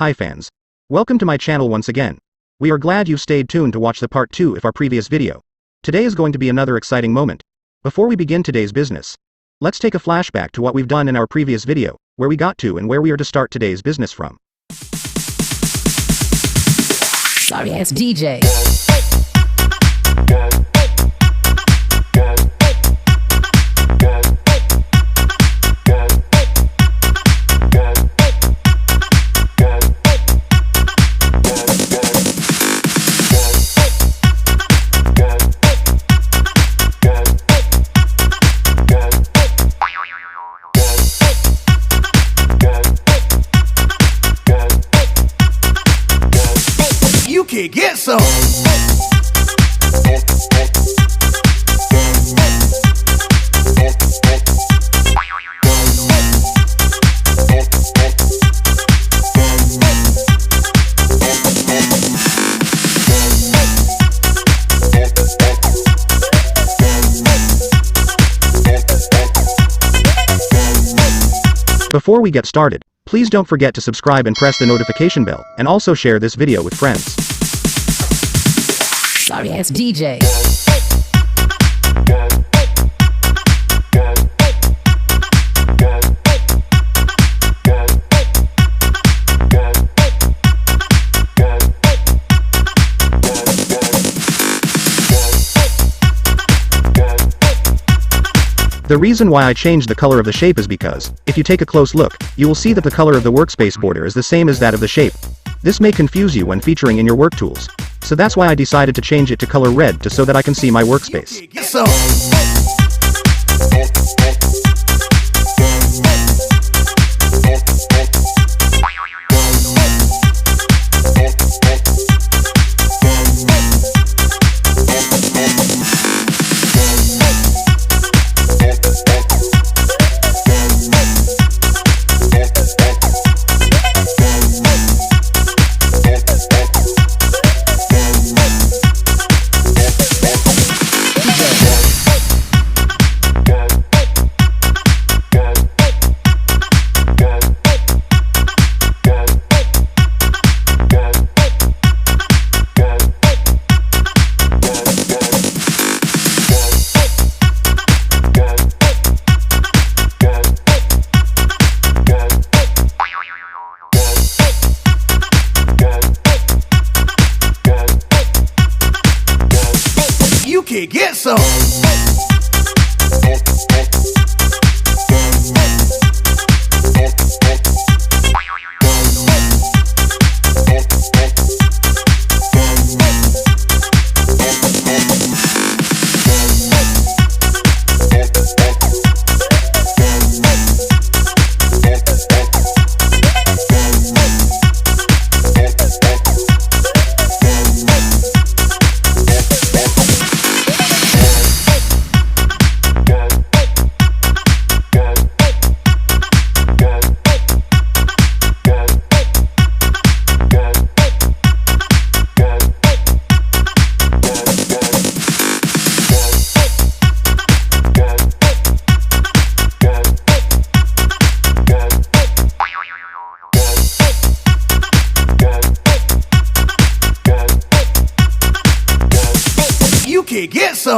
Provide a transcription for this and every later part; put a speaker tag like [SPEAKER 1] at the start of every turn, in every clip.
[SPEAKER 1] Hi fans. Welcome to my channel once again. We are glad you've stayed tuned to watch the part 2 of our previous video. Today is going to be another exciting moment. Before we begin today's business, let's take a flashback to what we've done in our previous video, where we got to and where we are to start today's business from.
[SPEAKER 2] Sorry ass DJ.
[SPEAKER 3] You can get some.
[SPEAKER 1] Before we get started, please don't forget to subscribe and press the notification bell, and also share this video with friends.
[SPEAKER 2] Sorry ass DJ.
[SPEAKER 1] The reason why I changed the color of the shape is because, if you take a close look, you will see that the color of the workspace border is the same as that of the shape. This may confuse you when featuring in your work tools. So that's why I decided to change it to color red so that I can see my workspace.
[SPEAKER 3] You can get some. You can get some. You can get some.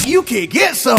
[SPEAKER 3] You can get some.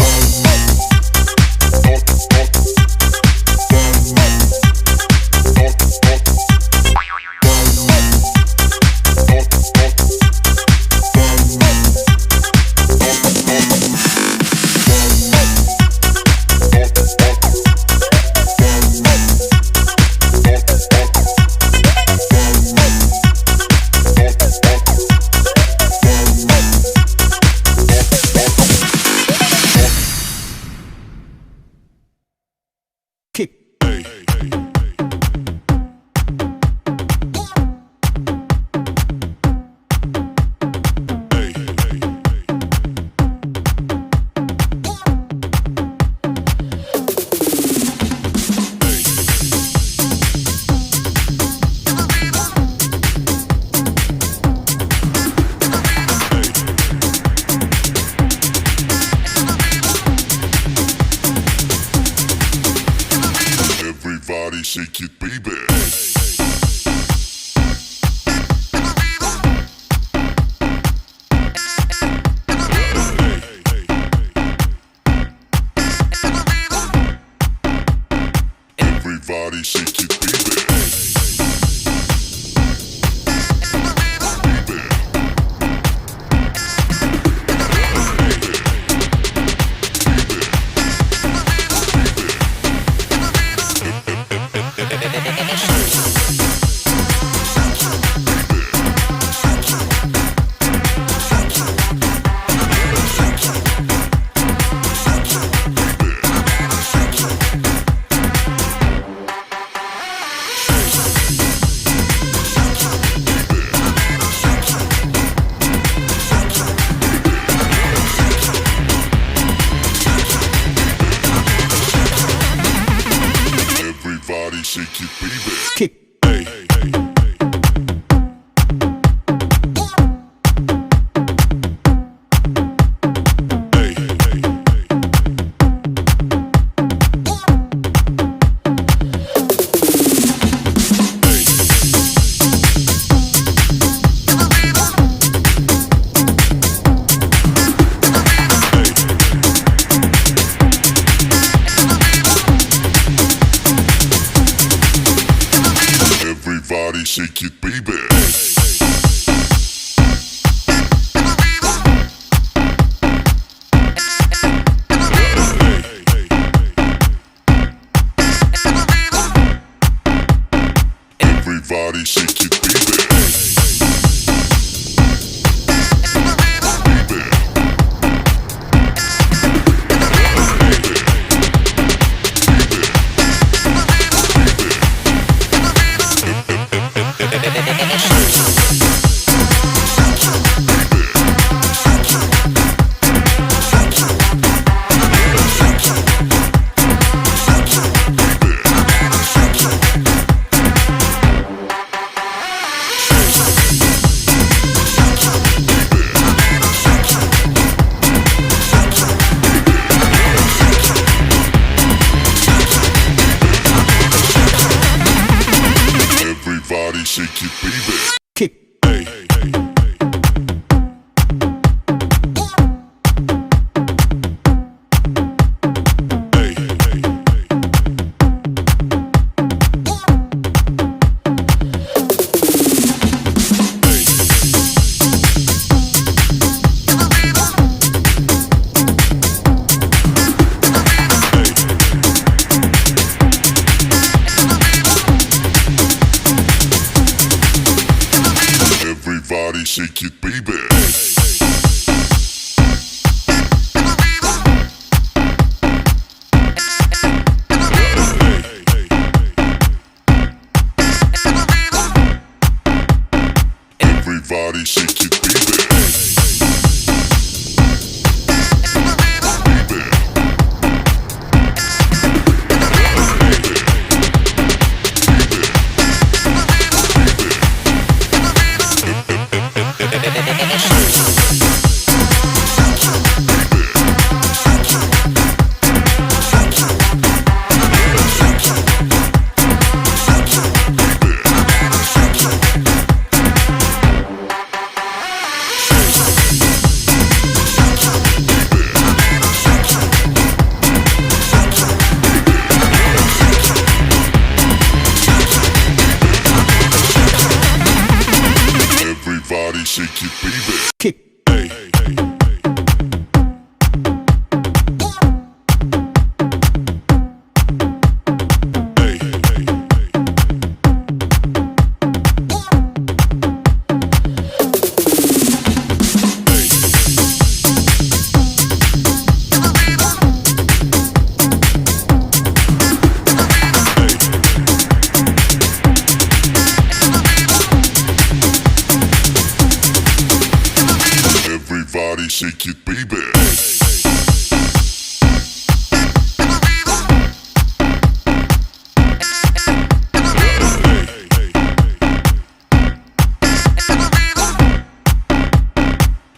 [SPEAKER 4] Everybody shake it, baby. Everybody shake it, baby. Everybody shake it, baby.
[SPEAKER 3] Kick.
[SPEAKER 4] Hey, hey, hey. Hey, hey, hey. Everybody shake it, baby. Everybody shake it, baby. Everybody shake it, baby.
[SPEAKER 3] Kick.
[SPEAKER 4] Hey, hey, hey. Hey, hey, hey. Everybody shake it, baby. Everybody shake it, baby. Everybody shake it, baby.
[SPEAKER 3] Kick.
[SPEAKER 4] Hey, hey, hey. Hey, hey, hey. Everybody shake it, baby.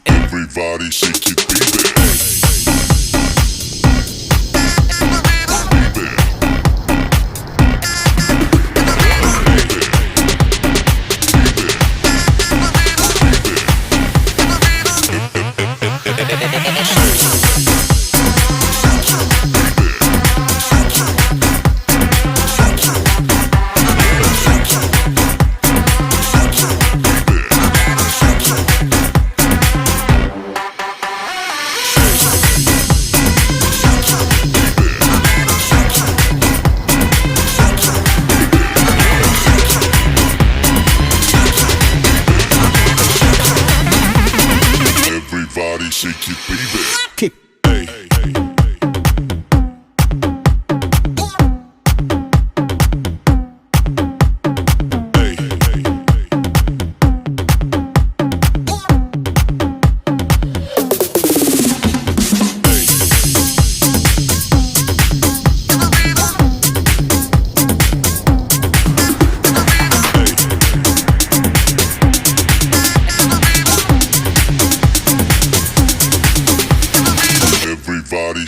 [SPEAKER 4] Everybody shake it, baby. Baby.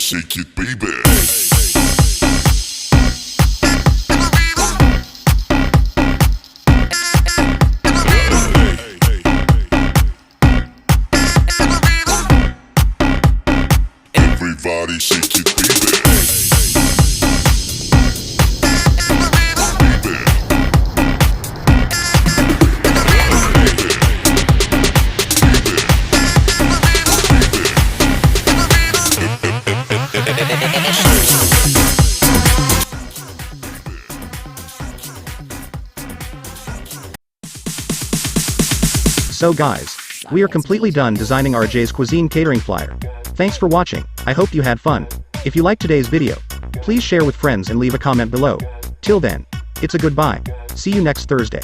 [SPEAKER 4] shake it, baby. Everybody shake it, baby.
[SPEAKER 1] So guys, we are completely done designing our Jay's Cuisine catering flyer. Thanks for watching, I hope you had fun. If you liked today's video, please share with friends and leave a comment below. Till then, it's a goodbye. See you next Thursday.